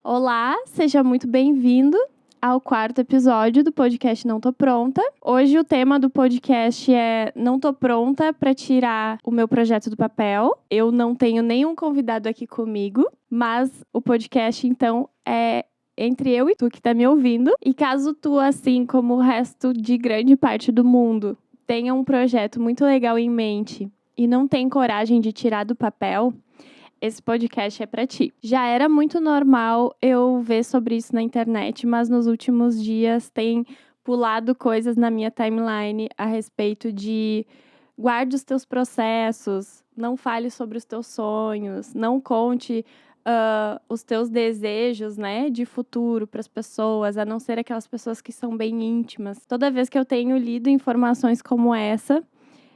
Olá, seja muito bem-vindo ao 4º episódio do podcast Não Tô Pronta. Hoje o tema do podcast é Não Tô Pronta para tirar o meu projeto do papel. Eu não tenho nenhum convidado aqui comigo, mas o podcast então é entre eu e tu que tá me ouvindo. E caso tu, assim como o resto de grande parte do mundo, tenha um projeto muito legal em mente e não tem coragem de tirar do papel, esse podcast é pra ti. Já era muito normal eu ver sobre isso na internet, mas nos últimos dias tem pulado coisas na minha timeline a respeito de guarde os teus processos, não fale sobre os teus sonhos, não conte os teus desejos, né, de futuro para as pessoas, a não ser aquelas pessoas que são bem íntimas. Toda vez que eu tenho lido informações como essa,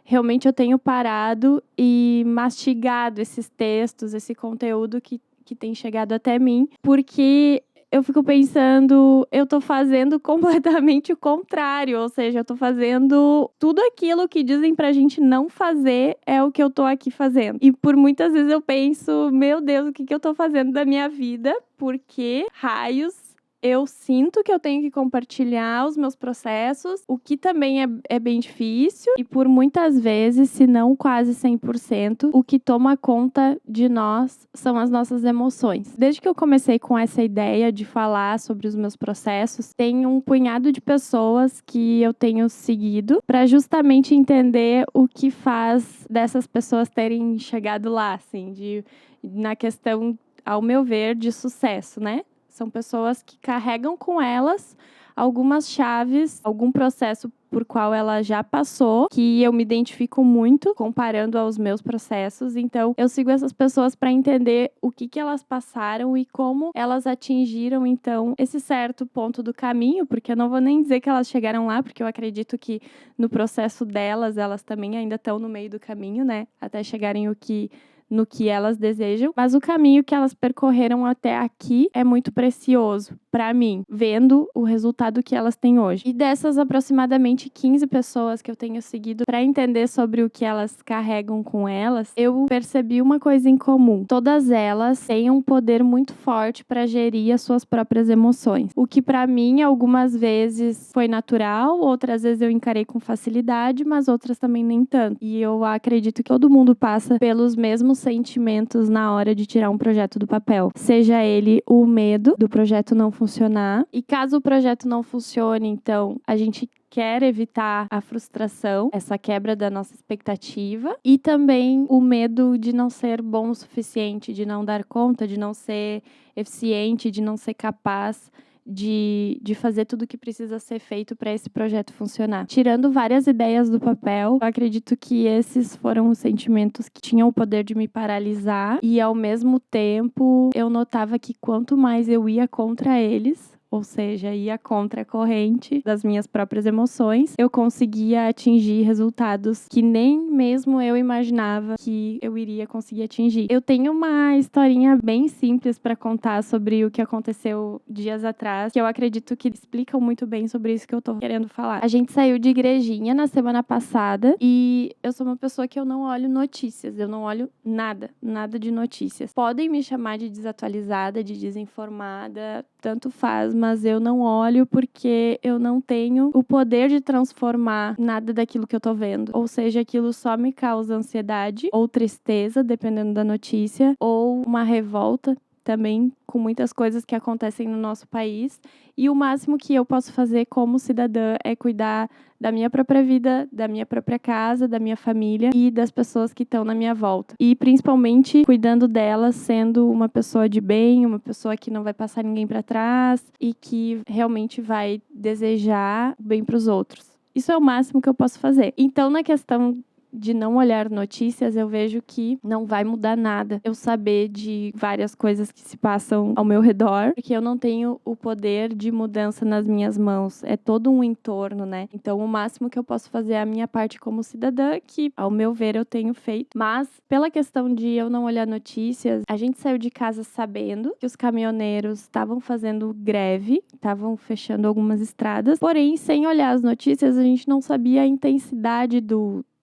realmente eu tenho parado e mastigado esses textos, esse conteúdo que tem chegado até mim, porque eu fico pensando, eu tô fazendo completamente o contrário, ou seja, eu tô fazendo tudo aquilo que dizem pra gente não fazer é o que eu tô aqui fazendo. E por muitas vezes eu penso, meu Deus, o que eu tô fazendo da minha vida? Por que raios eu sinto que eu tenho que compartilhar os meus processos, o que também é bem difícil. E por muitas vezes, se não quase 100%, o que toma conta de nós são as nossas emoções. Desde que eu comecei com essa ideia de falar sobre os meus processos, tem um punhado de pessoas que eu tenho seguido para justamente entender o que faz dessas pessoas terem chegado lá, assim, na questão, ao meu ver, de sucesso, né? São pessoas que carregam com elas algumas chaves, algum processo por qual ela já passou, que eu me identifico muito comparando aos meus processos. Então, eu sigo essas pessoas para entender o que elas passaram e como elas atingiram, então, esse certo ponto do caminho, porque eu não vou nem dizer que elas chegaram lá, porque eu acredito que no processo delas, elas também ainda estão no meio do caminho, né? Até chegarem no que elas desejam, mas o caminho que elas percorreram até aqui é muito precioso para mim, vendo o resultado que elas têm hoje. E dessas aproximadamente 15 pessoas que eu tenho seguido para entender sobre o que elas carregam com elas, eu percebi uma coisa em comum. Todas elas têm um poder muito forte para gerir as suas próprias emoções. O que para mim algumas vezes foi natural, outras vezes eu encarei com facilidade, mas outras também nem tanto. E eu acredito que todo mundo passa pelos mesmos sentimentos na hora de tirar um projeto do papel. Seja ele o medo do projeto não funcionar. E caso o projeto não funcione, então, a gente quer evitar a frustração, essa quebra da nossa expectativa. E também o medo de não ser bom o suficiente, de não dar conta, de não ser eficiente, de não ser capaz de fazer tudo o que precisa ser feito para esse projeto funcionar. Tirando várias ideias do papel, eu acredito que esses foram os sentimentos que tinham o poder de me paralisar e, ao mesmo tempo, eu notava que quanto mais eu ia contra eles, ou seja, ia contra a corrente das minhas próprias emoções, eu conseguia atingir resultados que nem mesmo eu imaginava que eu iria conseguir atingir. Eu tenho uma historinha bem simples para contar sobre o que aconteceu dias atrás, que eu acredito que explicam muito bem sobre isso que eu tô querendo falar. A gente saiu de igrejinha na semana passada e eu sou uma pessoa que eu não olho notícias, eu não olho nada de notícias. Podem me chamar de desatualizada, de desinformada, tanto faz, mas eu não olho porque eu não tenho o poder de transformar nada daquilo que eu tô vendo. Ou seja, aquilo só me causa ansiedade ou tristeza, dependendo da notícia, ou uma revolta também com muitas coisas que acontecem no nosso país. E o máximo que eu posso fazer como cidadã é cuidar da minha própria vida, da minha própria casa, da minha família e das pessoas que estão na minha volta. E principalmente cuidando delas, sendo uma pessoa de bem, uma pessoa que não vai passar ninguém para trás e que realmente vai desejar o bem para os outros. Isso é o máximo que eu posso fazer. Então, na questão de não olhar notícias, eu vejo que não vai mudar nada eu saber de várias coisas que se passam ao meu redor, porque eu não tenho o poder de mudança nas minhas mãos. É todo um entorno, né? Então, o máximo que eu posso fazer é a minha parte como cidadã, que, ao meu ver, eu tenho feito. Mas, pela questão de eu não olhar notícias, a gente saiu de casa sabendo que os caminhoneiros estavam fazendo greve, estavam fechando algumas estradas, porém, sem olhar as notícias, a gente não sabia a intensidade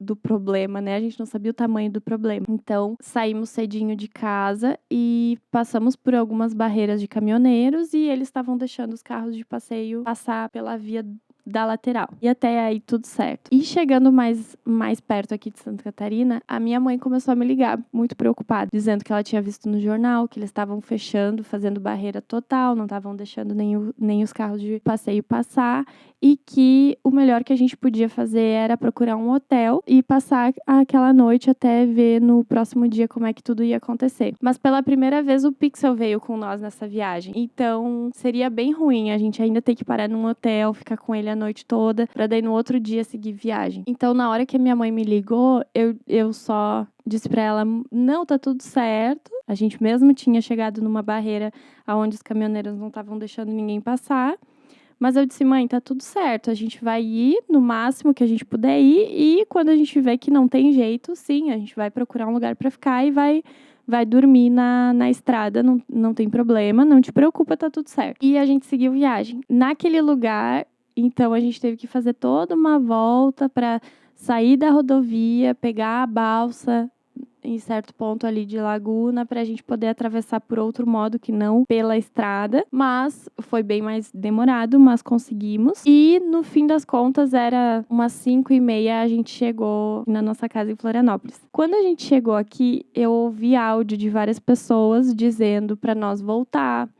do problema, né? A gente não sabia o tamanho do problema. Então, saímos cedinho de casa e passamos por algumas barreiras de caminhoneiros e eles estavam deixando os carros de passeio passar pela via da lateral. E até aí tudo certo. E chegando mais perto aqui de Santa Catarina, a minha mãe começou a me ligar, muito preocupada, dizendo que ela tinha visto no jornal que eles estavam fechando, fazendo barreira total, não estavam deixando nem os carros de passeio passar e que o melhor que a gente podia fazer era procurar um hotel e passar aquela noite até ver no próximo dia como é que tudo ia acontecer. Mas pela primeira vez o Pixel veio com nós nessa viagem. Então seria bem ruim a gente ainda ter que parar num hotel, ficar com ele a noite toda, pra daí no outro dia seguir viagem. Então na hora que a minha mãe me ligou, eu só disse pra ela, não, tá tudo certo. A gente mesmo tinha chegado numa barreira onde os caminhoneiros não estavam deixando ninguém passar. Mas eu disse, mãe, tá tudo certo, a gente vai ir no máximo que a gente puder ir e quando a gente vê que não tem jeito, sim, a gente vai procurar um lugar pra ficar e vai dormir na estrada, não tem problema, não te preocupa, tá tudo certo. E a gente seguiu viagem. Naquele lugar, então a gente teve que fazer toda uma volta pra sair da rodovia, pegar a balsa em certo ponto ali de Laguna pra gente poder atravessar por outro modo que não pela estrada, mas foi bem mais demorado, mas conseguimos. E no fim das contas era umas 5h30 a gente chegou na nossa casa em Florianópolis. Quando a gente chegou aqui, eu ouvi áudio de várias pessoas dizendo pra nós voltar,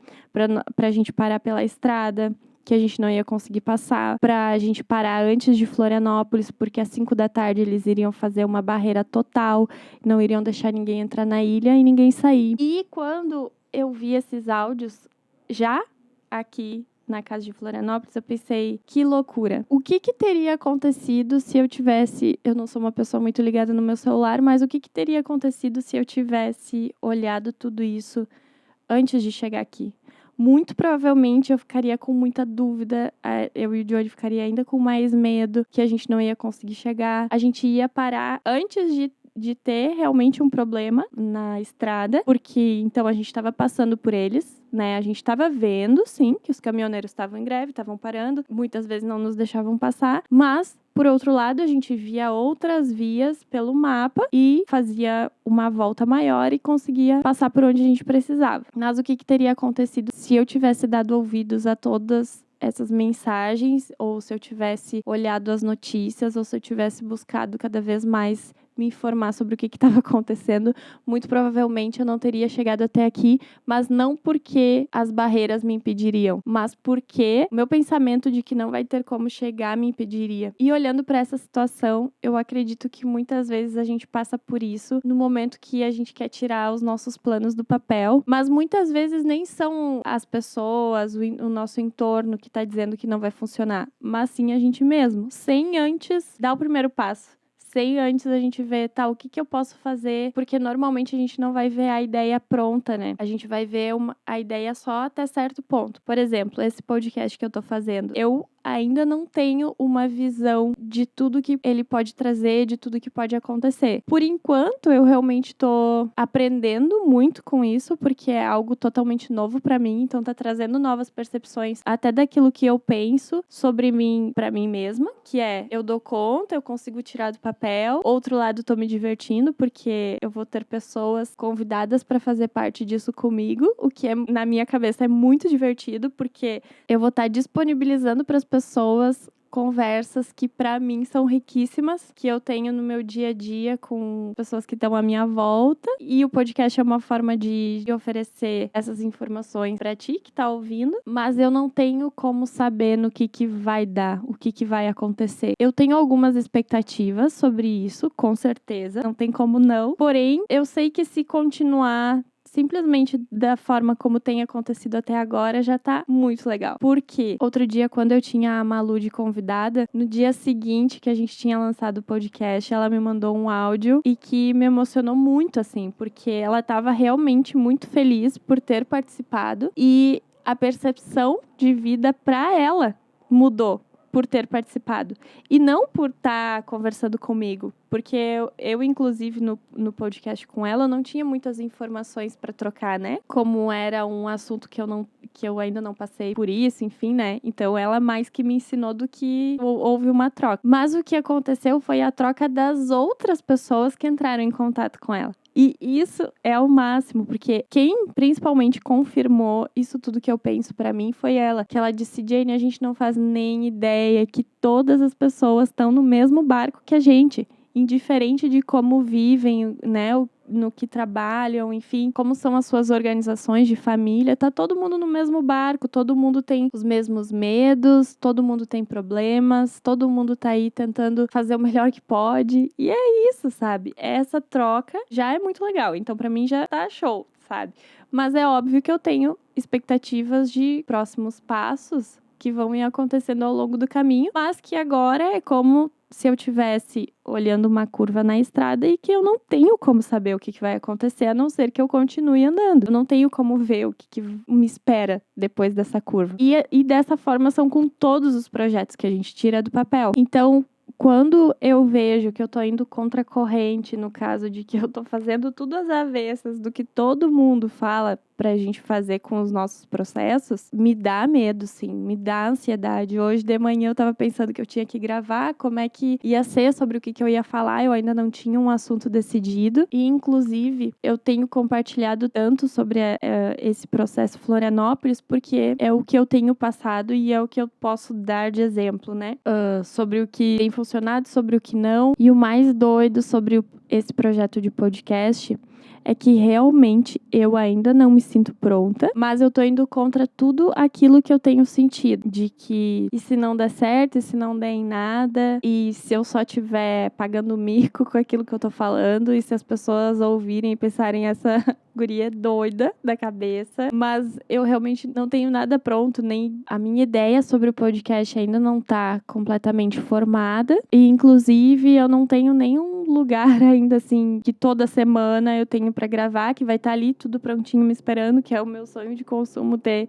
pra gente parar pela estrada, que a gente não ia conseguir passar, pra gente parar antes de Florianópolis, porque às 5 da tarde eles iriam fazer uma barreira total, não iriam deixar ninguém entrar na ilha e ninguém sair. E quando eu vi esses áudios, já aqui na casa de Florianópolis, eu pensei, que loucura. O que teria acontecido se eu tivesse... Eu não sou uma pessoa muito ligada no meu celular, mas o que teria acontecido se eu tivesse olhado tudo isso antes de chegar aqui? Muito provavelmente eu ficaria com muita dúvida, eu e o Johnny ficaria ainda com mais medo que a gente não ia conseguir chegar. A gente ia parar antes de ter realmente um problema na estrada, porque então a gente estava passando por eles, né? A gente estava vendo, sim, que os caminhoneiros estavam em greve, estavam parando, muitas vezes não nos deixavam passar, mas por outro lado, a gente via outras vias pelo mapa e fazia uma volta maior e conseguia passar por onde a gente precisava. Mas o que teria acontecido se eu tivesse dado ouvidos a todas essas mensagens, ou se eu tivesse olhado as notícias, ou se eu tivesse buscado cada vez mais me informar sobre o que estava acontecendo, muito provavelmente eu não teria chegado até aqui, mas não porque as barreiras me impediriam, mas porque o meu pensamento de que não vai ter como chegar me impediria. E olhando para essa situação, eu acredito que muitas vezes a gente passa por isso no momento que a gente quer tirar os nossos planos do papel, mas muitas vezes nem são as pessoas, o nosso entorno que está dizendo que não vai funcionar, mas sim a gente mesmo, sem antes dar o primeiro passo. Sem antes a gente ver, tá, o que eu posso fazer? Porque normalmente a gente não vai ver a ideia pronta, né? A gente vai ver a ideia só até certo ponto. Por exemplo, esse podcast que eu tô fazendo, eu ainda não tenho uma visão de tudo que ele pode trazer, de tudo que pode acontecer. Por enquanto, eu realmente tô aprendendo muito com isso, porque é algo totalmente novo pra mim, então tá trazendo novas percepções até daquilo que eu penso sobre mim pra mim mesma, que é, eu dou conta, eu consigo tirar do papel. Outro lado, tô me divertindo, porque eu vou ter pessoas convidadas pra fazer parte disso comigo, o que na minha cabeça é muito divertido, porque eu vou estar disponibilizando para as pessoas conversas que para mim são riquíssimas, que eu tenho no meu dia a dia com pessoas que estão à minha volta, e o podcast é uma forma de oferecer essas informações para ti que tá ouvindo, mas eu não tenho como saber no que vai dar, o que vai acontecer. Eu tenho algumas expectativas sobre isso, com certeza, não tem como não, porém eu sei que se continuar simplesmente da forma como tem acontecido até agora, já tá muito legal. Porque outro dia, quando eu tinha a Malu de convidada, no dia seguinte que a gente tinha lançado o podcast, ela me mandou um áudio e que me emocionou muito, assim, porque ela tava realmente muito feliz por ter participado e a percepção de vida pra ela mudou. por ter participado. E não por estar conversando comigo. Porque eu inclusive, no podcast com ela, eu não tinha muitas informações para trocar, né? Como era um assunto que eu ainda não passei por isso, enfim, né? Então, ela mais que me ensinou do que houve uma troca. Mas o que aconteceu foi a troca das outras pessoas que entraram em contato com ela. E isso é o máximo, porque quem principalmente confirmou isso tudo que eu penso pra mim foi ela. Que ela disse, Jane, a gente não faz nem ideia que todas as pessoas estão no mesmo barco que a gente. Indiferente de como vivem, né, no que trabalham, enfim, como são as suas organizações de família, tá todo mundo no mesmo barco, todo mundo tem os mesmos medos, todo mundo tem problemas, todo mundo tá aí tentando fazer o melhor que pode, e é isso, sabe? Essa troca já é muito legal, então pra mim já tá show, sabe? Mas é óbvio que eu tenho expectativas de próximos passos que vão ir acontecendo ao longo do caminho, mas que agora é como se eu tivesse olhando uma curva na estrada e que eu não tenho como saber o que vai acontecer, a não ser que eu continue andando. Eu não tenho como ver o que me espera depois dessa curva. E dessa forma são com todos os projetos que a gente tira do papel. Então, quando eu vejo que eu tô indo contra a corrente, no caso de que eu tô fazendo tudo às avessas do que todo mundo fala pra gente fazer com os nossos processos, me dá medo, sim, me dá ansiedade. Hoje de manhã eu tava pensando que eu tinha que gravar, como é que ia ser, sobre o que eu ia falar, eu ainda não tinha um assunto decidido. E, inclusive, eu tenho compartilhado tanto sobre esse processo Florianópolis, porque é o que eu tenho passado e é o que eu posso dar de exemplo, né? Sobre o que tem funcionado, sobre o que não. E o mais doido sobre esse projeto de podcast é que realmente eu ainda não me sinto pronta, mas eu tô indo contra tudo aquilo que eu tenho sentido, de que e se não der certo, e se não der em nada, e se eu só estiver pagando mico com aquilo que eu tô falando, e se as pessoas ouvirem e pensarem essa guria doida da cabeça, mas eu realmente não tenho nada pronto, nem a minha ideia sobre o podcast ainda não tá completamente formada, e inclusive eu não tenho nenhum lugar ainda assim que toda semana eu tenho pra gravar, que vai estar ali tudo prontinho me esperando, que é o meu sonho de consumo, ter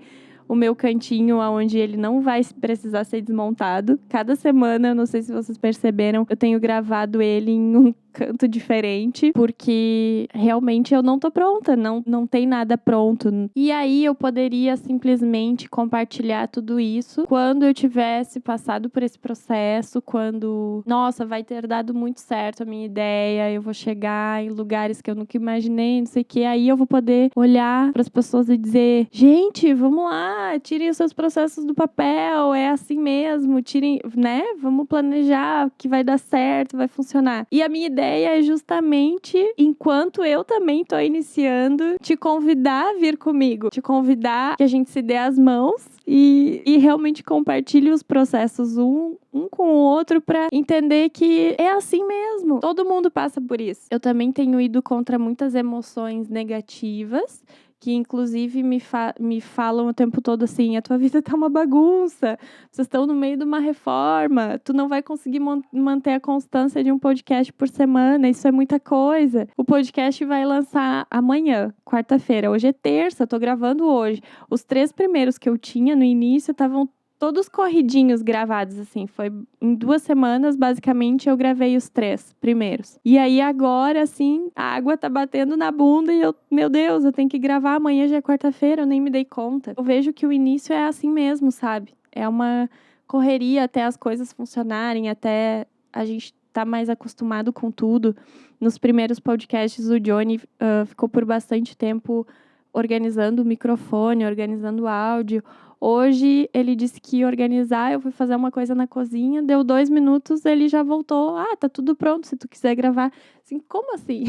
o meu cantinho onde ele não vai precisar ser desmontado. Cada semana, não sei se vocês perceberam, eu tenho gravado ele em um canto diferente, porque realmente eu não tô pronta, não tem nada pronto. E aí eu poderia simplesmente compartilhar tudo isso quando eu tivesse passado por esse processo, quando, nossa, vai ter dado muito certo a minha ideia, eu vou chegar em lugares que eu nunca imaginei, não sei o que, aí eu vou poder olhar para as pessoas e dizer, gente, vamos lá, tirem os seus processos do papel, é assim mesmo, tirem, né? Vamos planejar que vai dar certo, vai funcionar. E a minha ideia é justamente, enquanto eu também tô iniciando, te convidar a vir comigo, te convidar que a gente se dê as mãos e realmente compartilhe os processos um com o outro para entender que é assim mesmo. Todo mundo passa por isso. Eu também tenho ido contra muitas emoções negativas, que inclusive me falam o tempo todo assim, a tua vida tá uma bagunça, vocês estão no meio de uma reforma, tu não vai conseguir manter a constância de um podcast por semana, isso é muita coisa. O podcast vai lançar amanhã, quarta-feira, hoje é terça, tô gravando hoje. Os 3 primeiros que eu tinha no início estavam todos corridinhos gravados, assim. Foi em 2 semanas, basicamente, eu gravei os 3 primeiros. E aí, agora, assim, a água tá batendo na bunda e eu, meu Deus, eu tenho que gravar, amanhã já é quarta-feira, eu nem me dei conta. Eu vejo que o início é assim mesmo, sabe? É uma correria até as coisas funcionarem, até a gente tá mais acostumado com tudo. Nos primeiros podcasts, o Johnny ficou por bastante tempo organizando o microfone, organizando o áudio. Hoje, ele disse que ia organizar, eu fui fazer uma coisa na cozinha, deu 2 minutos, ele já voltou. Ah, tá tudo pronto, se tu quiser gravar. Assim, como assim?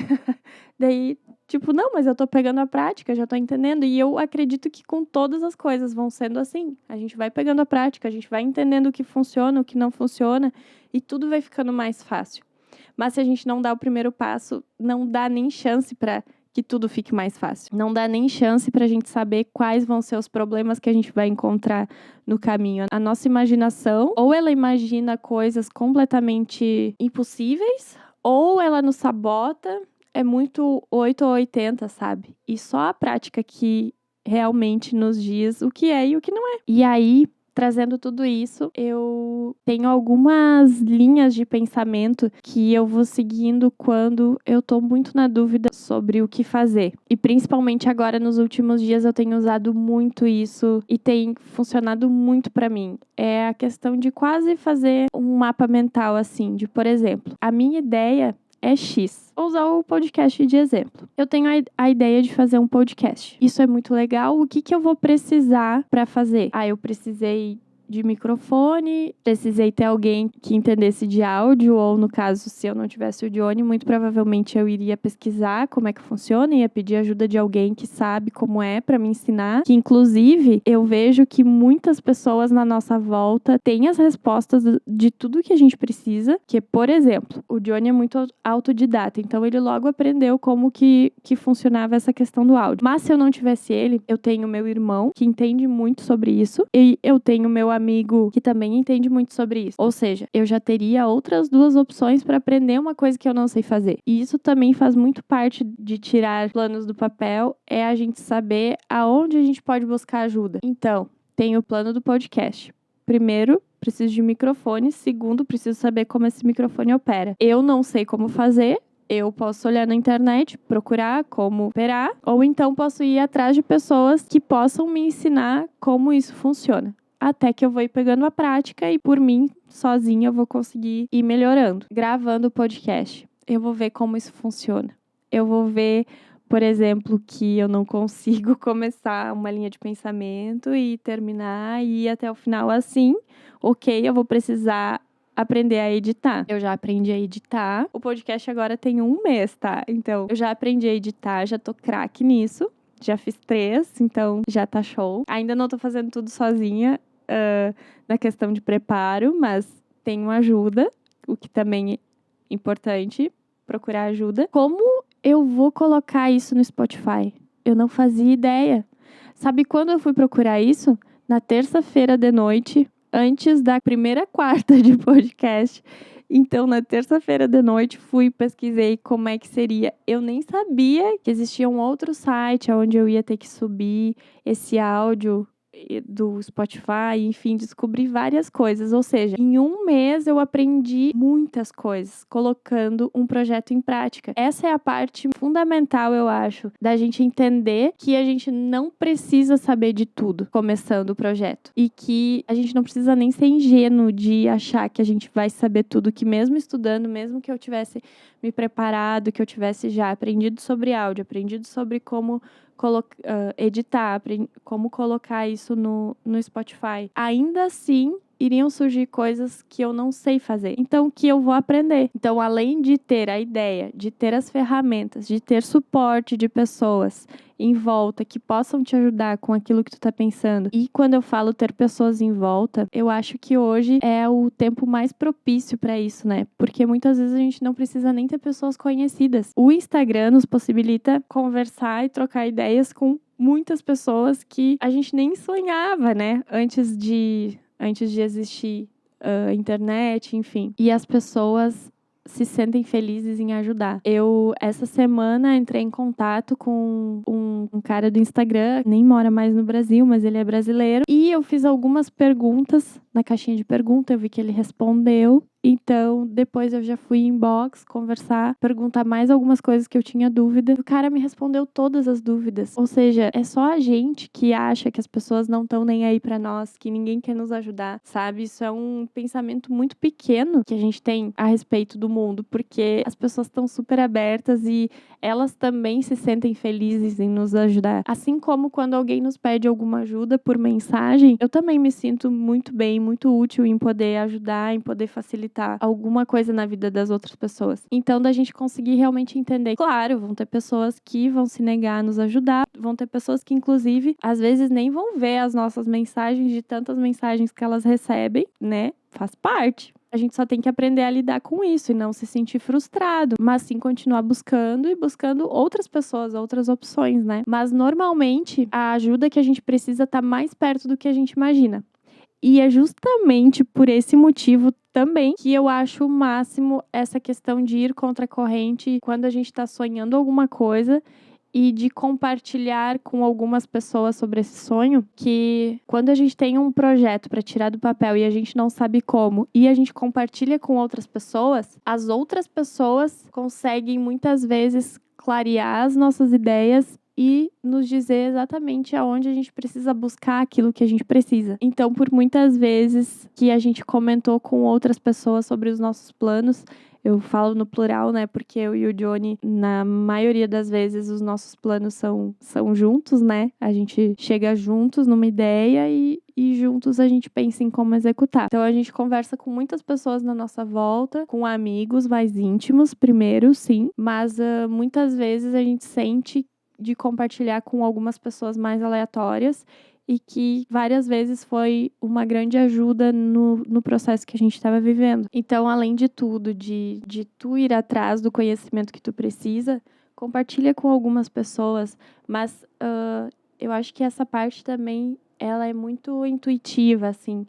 Daí, tipo, não, mas eu tô pegando a prática, já tô entendendo. E eu acredito que com todas as coisas vão sendo assim. A gente vai pegando a prática, a gente vai entendendo o que funciona, o que não funciona, e tudo vai ficando mais fácil. Mas se a gente não dá o primeiro passo, não dá nem chance pra que tudo fique mais fácil. Não dá nem chance pra gente saber quais vão ser os problemas que a gente vai encontrar no caminho. A nossa imaginação, ou ela imagina coisas completamente impossíveis, ou ela nos sabota. É muito 8 ou 80, sabe? E só a prática que realmente nos diz o que é e o que não é. E aí, trazendo tudo isso, eu tenho algumas linhas de pensamento que eu vou seguindo quando eu tô muito na dúvida sobre o que fazer. E principalmente agora, nos últimos dias, eu tenho usado muito isso e tem funcionado muito pra mim. É a questão de quase fazer um mapa mental, assim, de, por exemplo, a minha ideia é X. Vou usar o podcast de exemplo. Eu tenho a ideia de fazer um podcast. Isso é muito legal. O que eu vou precisar para fazer? Eu precisei de microfone, precisei ter alguém que entendesse de áudio, ou no caso, se eu não tivesse o Johnny, muito provavelmente eu iria pesquisar como é que funciona, ia pedir ajuda de alguém que sabe como é para me ensinar, que inclusive eu vejo que muitas pessoas na nossa volta têm as respostas de tudo que a gente precisa, que, por exemplo, o Johnny é muito autodidata, então ele logo aprendeu como que funcionava essa questão do áudio. Mas se eu não tivesse ele, eu tenho meu irmão, que entende muito sobre isso, e eu tenho meu amigo que também entende muito sobre isso. Ou seja, eu já teria outras 2 opções para aprender uma coisa que eu não sei fazer. E isso também faz muito parte de tirar planos do papel, é a gente saber aonde a gente pode buscar ajuda. Então, tem o plano do podcast. Primeiro, preciso de microfone. Segundo, preciso saber como esse microfone opera. Eu não sei como fazer. Eu posso olhar na internet, procurar como operar, ou então posso ir atrás de pessoas que possam me ensinar como isso funciona. Até que eu vou ir pegando a prática e, por mim, sozinha, eu vou conseguir ir melhorando. Gravando o podcast, eu vou ver como isso funciona. Eu vou ver, por exemplo, que eu não consigo começar uma linha de pensamento e terminar e ir até o final assim. Ok, eu vou precisar aprender a editar. Eu já aprendi a editar. O podcast agora tem 1 mês, tá? Então, eu já aprendi a editar, já tô craque nisso. Já fiz 3, então já tá show. Ainda não tô fazendo tudo sozinha na questão de preparo, mas tenho ajuda, o que também é importante, procurar ajuda. Como eu vou colocar isso no Spotify? Eu não fazia ideia. Sabe quando eu fui procurar isso? Na terça-feira de noite, antes da primeira quarta de podcast. Então, na terça-feira de noite, pesquisei como é que seria. Eu nem sabia que existia um outro site onde eu ia ter que subir esse áudio do Spotify, enfim, descobri várias coisas. Ou seja, em 1 mês eu aprendi muitas coisas, colocando um projeto em prática. Essa é a parte fundamental, eu acho, da gente entender que a gente não precisa saber de tudo começando o projeto. E que a gente não precisa nem ser ingênuo de achar que a gente vai saber tudo, que mesmo estudando, mesmo que eu tivesse me preparado, que eu tivesse já aprendido sobre áudio, aprendido sobre como editar, como colocar isso no Spotify. Ainda assim, iriam surgir coisas que eu não sei fazer. Então, que eu vou aprender. Então, além de ter a ideia, de ter as ferramentas, de ter suporte de pessoas em volta que possam te ajudar com aquilo que tu tá pensando. E quando eu falo ter pessoas em volta, eu acho que hoje é o tempo mais propício para isso, né? Porque muitas vezes a gente não precisa nem ter pessoas conhecidas. O Instagram nos possibilita conversar e trocar ideias com muitas pessoas que a gente nem sonhava, né? Antes de existir internet, enfim. E as pessoas se sentem felizes em ajudar. Eu, essa semana, entrei em contato com um cara do Instagram, nem mora mais no Brasil, mas ele é brasileiro. E eu fiz algumas perguntas na caixinha de pergunta, eu vi que ele respondeu. Então, depois eu já fui em inbox conversar, perguntar mais algumas coisas que eu tinha dúvida. O cara me respondeu todas as dúvidas. Ou seja, é só a gente que acha que as pessoas não estão nem aí pra nós, que ninguém quer nos ajudar, sabe? Isso é um pensamento muito pequeno que a gente tem a respeito do mundo, porque as pessoas estão super abertas e elas também se sentem felizes em nos ajudar. Assim como quando alguém nos pede alguma ajuda por mensagem, eu também me sinto muito bem, muito útil em poder ajudar, em poder facilitar alguma coisa na vida das outras pessoas. Então, da gente conseguir realmente entender. Claro, vão ter pessoas que vão se negar a nos ajudar, vão ter pessoas que, inclusive, às vezes nem vão ver as nossas mensagens, de tantas mensagens que elas recebem, né? Faz parte. A gente só tem que aprender a lidar com isso e não se sentir frustrado, mas sim continuar buscando e buscando outras pessoas, outras opções, né? Mas, normalmente, a ajuda que a gente precisa tá mais perto do que a gente imagina. E é justamente por esse motivo também que eu acho o máximo essa questão de ir contra a corrente quando a gente está sonhando alguma coisa e de compartilhar com algumas pessoas sobre esse sonho, que quando a gente tem um projeto para tirar do papel e a gente não sabe como, e a gente compartilha com outras pessoas, as outras pessoas conseguem muitas vezes clarear as nossas ideias e nos dizer exatamente aonde a gente precisa buscar aquilo que a gente precisa. Então, por muitas vezes que a gente comentou com outras pessoas sobre os nossos planos, eu falo no plural, né? Porque eu e o Johnny, na maioria das vezes, os nossos planos são juntos, né? A gente chega juntos numa ideia e juntos a gente pensa em como executar. Então, a gente conversa com muitas pessoas na nossa volta, com amigos mais íntimos, primeiro, sim. Mas muitas vezes a gente sente de compartilhar com algumas pessoas mais aleatórias e que várias vezes foi uma grande ajuda no processo que a gente estava vivendo. Então, além de tudo, de tu ir atrás do conhecimento que tu precisa, compartilha com algumas pessoas, mas eu acho que essa parte também, ela é muito intuitiva, assim.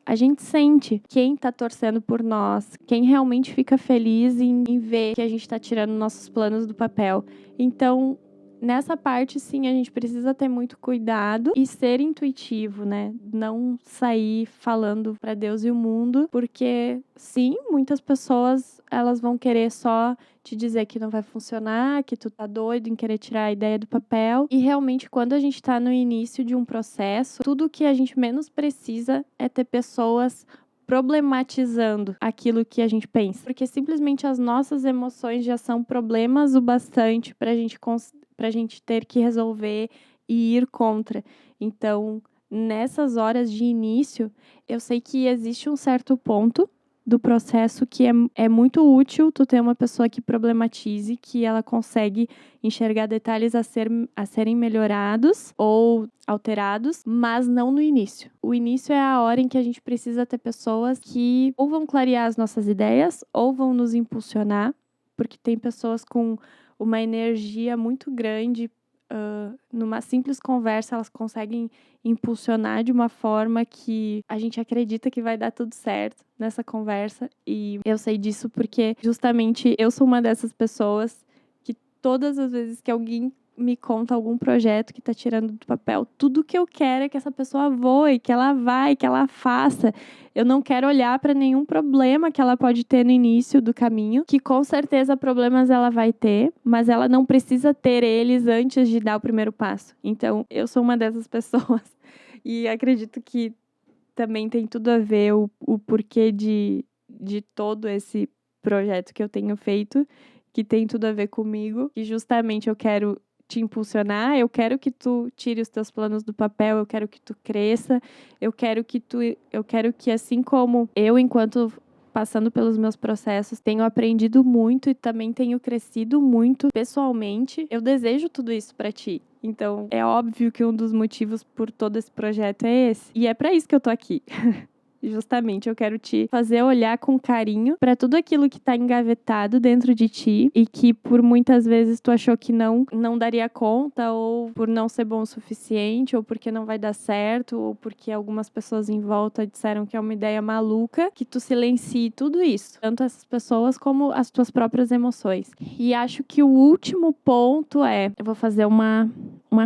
A gente sente quem tá torcendo por nós, quem realmente fica feliz em ver que a gente tá tirando nossos planos do papel. Então, nessa parte, sim, a gente precisa ter muito cuidado e ser intuitivo, né? Não sair falando para Deus e o mundo, porque, sim, muitas pessoas, elas vão querer só te dizer que não vai funcionar, que tu tá doido em querer tirar a ideia do papel. E realmente, quando a gente tá no início de um processo, tudo que a gente menos precisa é ter pessoas problematizando aquilo que a gente pensa. Porque simplesmente as nossas emoções já são problemas o bastante pra gente ter que resolver e ir contra. Então, nessas horas de início, eu sei que existe um certo ponto do processo que é muito útil tu ter uma pessoa que problematize, que ela consegue enxergar detalhes a serem melhorados ou alterados, mas não no início. O início é a hora em que a gente precisa ter pessoas que ou vão clarear as nossas ideias ou vão nos impulsionar, porque tem pessoas com uma energia muito grande. Numa simples conversa, elas conseguem impulsionar de uma forma que a gente acredita que vai dar tudo certo nessa conversa. E eu sei disso porque justamente eu sou uma dessas pessoas que todas as vezes que alguém me conta algum projeto que tá tirando do papel, tudo que eu quero é que essa pessoa voe, que ela vai, que ela faça. Eu não quero olhar para nenhum problema que ela pode ter no início do caminho, que com certeza problemas ela vai ter, mas ela não precisa ter eles antes de dar o primeiro passo. Então, eu sou uma dessas pessoas e acredito que também tem tudo a ver o porquê de todo esse projeto que eu tenho feito, que tem tudo a ver comigo, e justamente eu quero te impulsionar, eu quero que tu tire os teus planos do papel, eu quero que tu cresça, eu quero que assim como eu, enquanto passando pelos meus processos, tenho aprendido muito e também tenho crescido muito pessoalmente, eu desejo tudo isso pra ti. Então, é óbvio que um dos motivos por todo esse projeto é esse. E é pra isso que eu tô aqui. Justamente, eu quero te fazer olhar com carinho para tudo aquilo que tá engavetado dentro de ti e que por muitas vezes tu achou que não daria conta, ou por não ser bom o suficiente, ou porque não vai dar certo, ou porque algumas pessoas em volta disseram que é uma ideia maluca, que tu silencie tudo isso. Tanto essas pessoas como as tuas próprias emoções. E acho que o último ponto eu vou fazer uma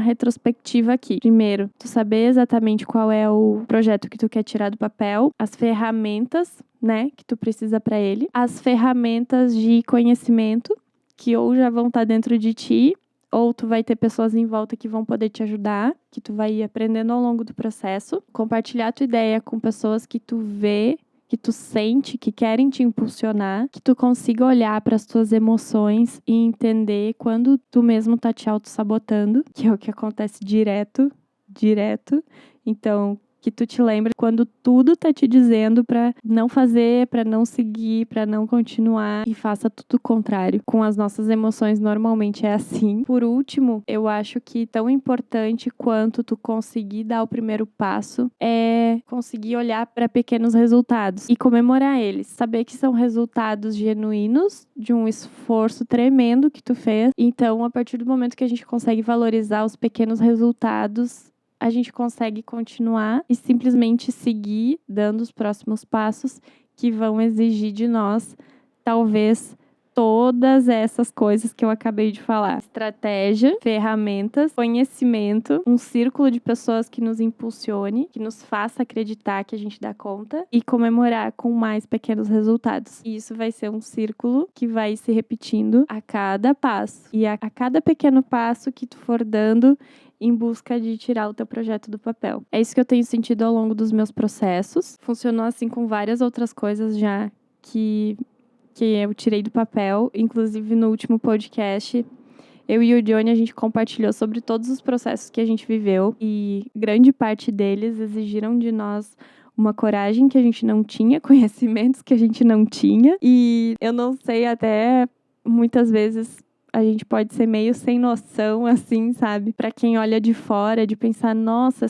retrospectiva aqui. Primeiro, tu saber exatamente qual é o projeto que tu quer tirar do papel, as ferramentas, né, que tu precisa para ele, as ferramentas de conhecimento que ou já vão estar dentro de ti, ou tu vai ter pessoas em volta que vão poder te ajudar, que tu vai ir aprendendo ao longo do processo, compartilhar tua ideia com pessoas que tu vê, que tu sente, que querem te impulsionar, que tu consiga olhar para as tuas emoções e entender quando tu mesmo tá te auto-sabotando, que é o que acontece direto. Então, que tu te lembre quando tudo tá te dizendo pra não fazer, pra não seguir, pra não continuar, e faça tudo o contrário. Com as nossas emoções, normalmente é assim. Por último, eu acho que tão importante quanto tu conseguir dar o primeiro passo é conseguir olhar pra pequenos resultados e comemorar eles. Saber que são resultados genuínos de um esforço tremendo que tu fez. Então, a partir do momento que a gente consegue valorizar os pequenos resultados, a gente consegue continuar e simplesmente seguir dando os próximos passos que vão exigir de nós, talvez, todas essas coisas que eu acabei de falar. Estratégia, ferramentas, conhecimento, um círculo de pessoas que nos impulsione, que nos faça acreditar que a gente dá conta e comemorar com mais pequenos resultados. E isso vai ser um círculo que vai se repetindo a cada passo. E a cada pequeno passo que tu for dando em busca de tirar o teu projeto do papel. É isso que eu tenho sentido ao longo dos meus processos. Funcionou assim com várias outras coisas já que eu tirei do papel. Inclusive, no último podcast, eu e o Johnny, a gente compartilhou sobre todos os processos que a gente viveu. E grande parte deles exigiram de nós uma coragem que a gente não tinha, conhecimentos que a gente não tinha. E eu não sei, até muitas vezes a gente pode ser meio sem noção, assim, sabe? Pra quem olha de fora, de pensar, nossa,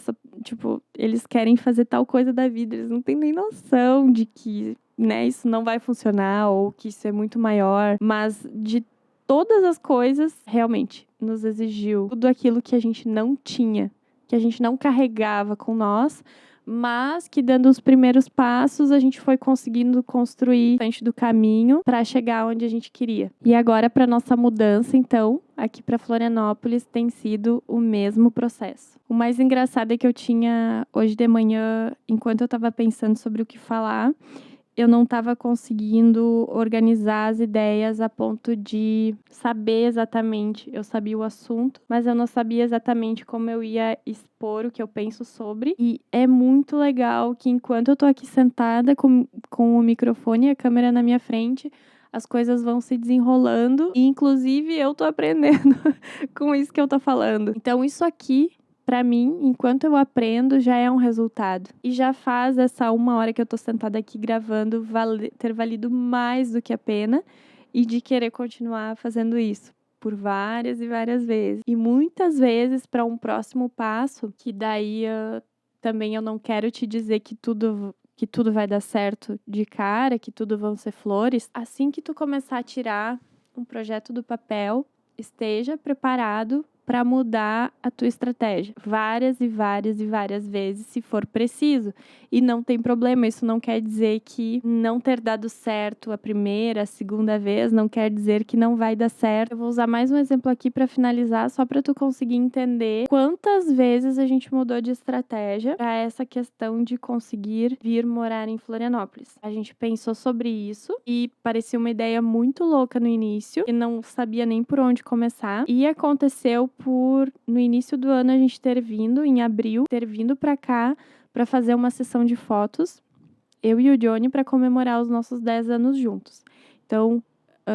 eles querem fazer tal coisa da vida, eles não têm nem noção de que, né, isso não vai funcionar ou que isso é muito maior. Mas de todas as coisas, realmente, nos exigiu tudo aquilo que a gente não tinha, que a gente não carregava com nós, mas que dando os primeiros passos a gente foi conseguindo construir frente do caminho para chegar onde a gente queria. E agora para nossa mudança, então, aqui para Florianópolis tem sido o mesmo processo. O mais engraçado é que eu tinha hoje de manhã, enquanto eu estava pensando sobre o que falar, eu não estava conseguindo organizar as ideias a ponto de saber exatamente. Eu sabia o assunto, mas eu não sabia exatamente como eu ia expor o que eu penso sobre. E é muito legal que enquanto eu tô aqui sentada com o microfone e a câmera na minha frente, as coisas vão se desenrolando. E, inclusive, eu tô aprendendo com isso que eu tô falando. Então, isso aqui, pra mim, enquanto eu aprendo, já é um resultado. E já faz essa 1 hora que eu tô sentada aqui gravando ter valido mais do que a pena e de querer continuar fazendo isso por várias e várias vezes. E muitas vezes para um próximo passo, que daí também eu não quero te dizer que tudo vai dar certo de cara, que tudo vão ser flores. Assim que tu começar a tirar um projeto do papel, esteja preparado para mudar a tua estratégia várias e várias e várias vezes, se for preciso. E não tem problema, isso não quer dizer que não ter dado certo a primeira, a segunda vez, não quer dizer que não vai dar certo. Eu vou usar mais um exemplo aqui para finalizar, só para tu conseguir entender quantas vezes a gente mudou de estratégia para essa questão de conseguir vir morar em Florianópolis. A gente pensou sobre isso e parecia uma ideia muito louca no início, e não sabia nem por onde começar. E aconteceu no início do ano a gente ter vindo, em abril, ter vindo pra cá pra fazer uma sessão de fotos, eu e o Johnny, pra comemorar os nossos 10 anos juntos. Então,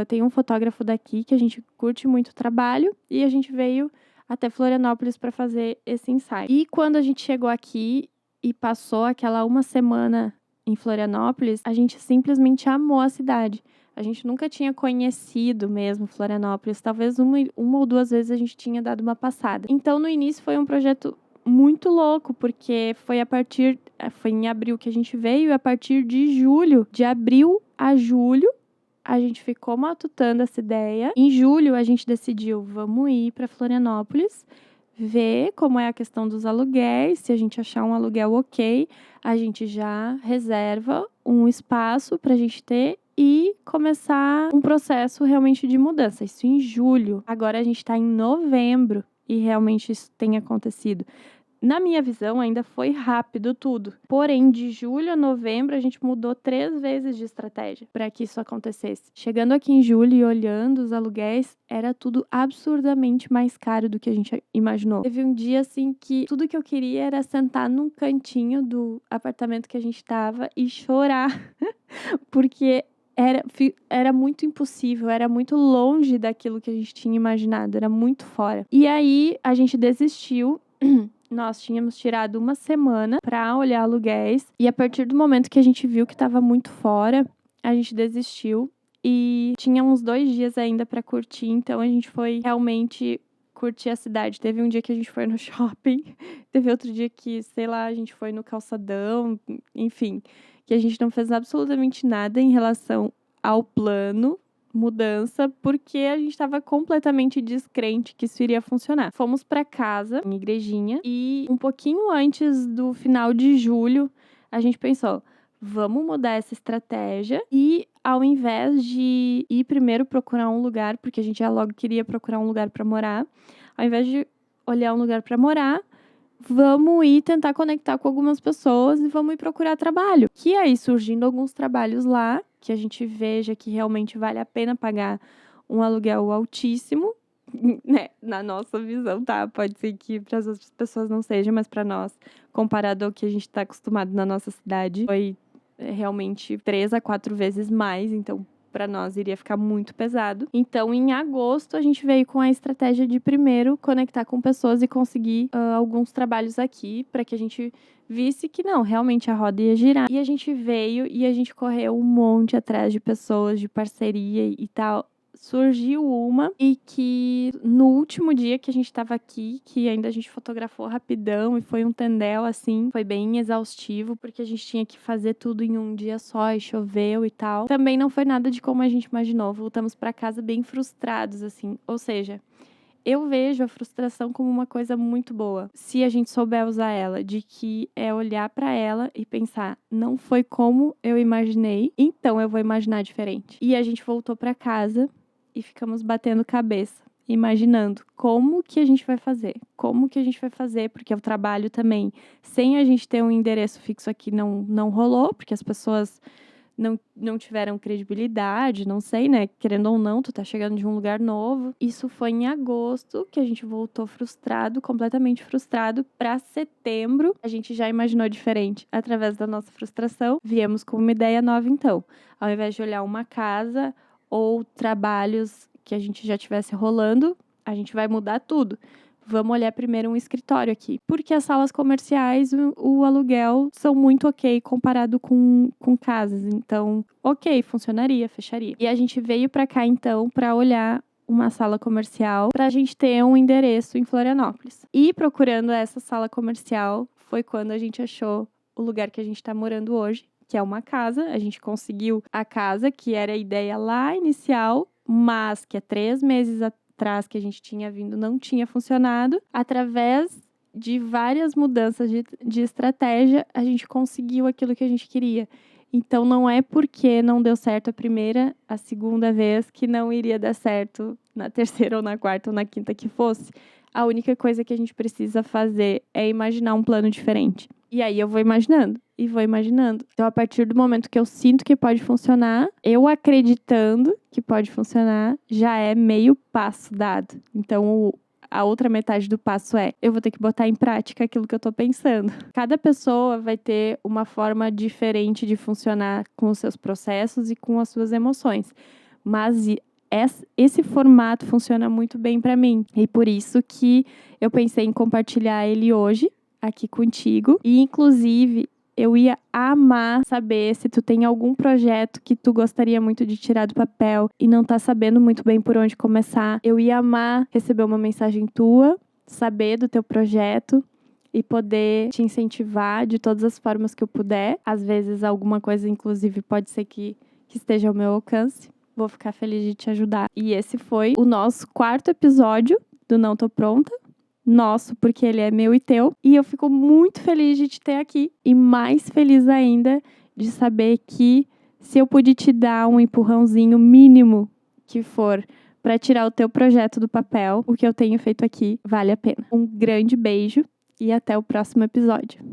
tem um fotógrafo daqui que a gente curte muito o trabalho e a gente veio até Florianópolis pra fazer esse ensaio. E quando a gente chegou aqui e passou aquela 1 semana em Florianópolis, a gente simplesmente amou a cidade. A gente nunca tinha conhecido mesmo Florianópolis. Talvez uma ou 2 vezes a gente tinha dado uma passada. Então, no início foi um projeto muito louco, porque foi em abril que a gente veio, e a partir de julho, de abril a julho, a gente ficou matutando essa ideia. Em julho, a gente decidiu, vamos ir para Florianópolis, ver como é a questão dos aluguéis. Se a gente achar um aluguel ok, a gente já reserva um espaço para a gente ter e começar um processo realmente de mudança. Isso em julho. Agora a gente está em novembro e realmente isso tem acontecido. Na minha visão, ainda foi rápido tudo. Porém, de julho a novembro, a gente mudou 3 vezes de estratégia para que isso acontecesse. Chegando aqui em julho e olhando os aluguéis, era tudo absurdamente mais caro do que a gente imaginou. Teve um dia, assim, que tudo que eu queria era sentar num cantinho do apartamento que a gente estava e chorar. Porque era muito impossível, era muito longe daquilo que a gente tinha imaginado, era muito fora. E aí, a gente desistiu. Nós tínhamos tirado 1 semana para olhar aluguéis. E a partir do momento que a gente viu que estava muito fora, a gente desistiu. E tinha uns 2 dias ainda para curtir, então a gente foi realmente curtir a cidade. Teve um dia que a gente foi no shopping, teve outro dia que, sei lá, a gente foi no calçadão, enfim, que a gente não fez absolutamente nada em relação ao plano mudança, porque a gente estava completamente descrente que isso iria funcionar. Fomos para casa, em igrejinha, e um pouquinho antes do final de julho, a gente pensou, vamos mudar essa estratégia e ao invés de ir primeiro procurar um lugar, porque a gente já logo queria procurar um lugar para morar, ao invés de olhar um lugar para morar, vamos ir tentar conectar com algumas pessoas e vamos ir procurar trabalho. Que aí surgindo alguns trabalhos lá, que a gente veja que realmente vale a pena pagar um aluguel altíssimo, né? Na nossa visão, tá? Pode ser que para as outras pessoas não seja, mas para nós, comparado ao que a gente está acostumado na nossa cidade, foi realmente 3 a 4 vezes mais, então para nós iria ficar muito pesado. Então, em agosto, a gente veio com a estratégia de primeiro conectar com pessoas e conseguir alguns trabalhos aqui, para que a gente visse que não, realmente a roda ia girar. E a gente veio e a gente correu um monte atrás de pessoas, de parceria e tal. Surgiu uma e que no último dia que a gente tava aqui, que ainda a gente fotografou rapidão e foi um tendel, assim, foi bem exaustivo, porque a gente tinha que fazer tudo em um dia só e choveu e tal. Também não foi nada de como a gente imaginou, voltamos pra casa bem frustrados, assim, ou seja, eu vejo a frustração como uma coisa muito boa, se a gente souber usar ela, de que é olhar pra ela e pensar, não foi como eu imaginei, então eu vou imaginar diferente. E a gente voltou pra casa e ficamos batendo cabeça, imaginando como que a gente vai fazer, porque o trabalho também, sem a gente ter um endereço fixo aqui, não rolou, porque as pessoas não tiveram credibilidade, não sei, né? Querendo ou não, tu tá chegando de um lugar novo. Isso foi em agosto, que a gente voltou frustrado, completamente frustrado. Pra setembro, a gente já imaginou diferente. Através da nossa frustração, viemos com uma ideia nova, então. Ao invés de olhar uma casa ou trabalhos que a gente já tivesse rolando, a gente vai mudar tudo. Vamos olhar primeiro um escritório aqui. Porque as salas comerciais, o aluguel são muito ok comparado com casas. Então, ok, funcionaria, fecharia. E a gente veio pra cá, então, pra olhar uma sala comercial pra gente ter um endereço em Florianópolis. E procurando essa sala comercial, foi quando a gente achou o lugar que a gente tá morando hoje, que é uma casa. A gente conseguiu a casa, que era a ideia lá inicial, mas que 3 meses atrás que a gente tinha vindo não tinha funcionado. Através de várias mudanças de estratégia, a gente conseguiu aquilo que a gente queria. Então, não é porque não deu certo a primeira, a segunda vez, que não iria dar certo na terceira ou na quarta ou na quinta que fosse. A única coisa que a gente precisa fazer é imaginar um plano diferente. E aí eu vou imaginando e vou imaginando. Então, a partir do momento que eu sinto que pode funcionar, eu acreditando que pode funcionar, já é meio passo dado. Então, a outra metade do passo é, eu vou ter que botar em prática aquilo que eu tô pensando. Cada pessoa vai ter uma forma diferente de funcionar com os seus processos e com as suas emoções. Mas esse formato funciona muito bem para mim. E por isso que eu pensei em compartilhar ele hoje, aqui contigo. E, inclusive, eu ia amar saber se tu tem algum projeto que tu gostaria muito de tirar do papel e não tá sabendo muito bem por onde começar. Eu ia amar receber uma mensagem tua, saber do teu projeto e poder te incentivar de todas as formas que eu puder. Às vezes, alguma coisa, inclusive, pode ser que esteja ao meu alcance. Vou ficar feliz de te ajudar. E esse foi o nosso 4º episódio do Não Tô Pronta. Nosso, porque ele é meu e teu. E eu fico muito feliz de te ter aqui. E mais feliz ainda de saber que se eu pude te dar um empurrãozinho mínimo que for para tirar o teu projeto do papel, o que eu tenho feito aqui vale a pena. Um grande beijo e até o próximo episódio.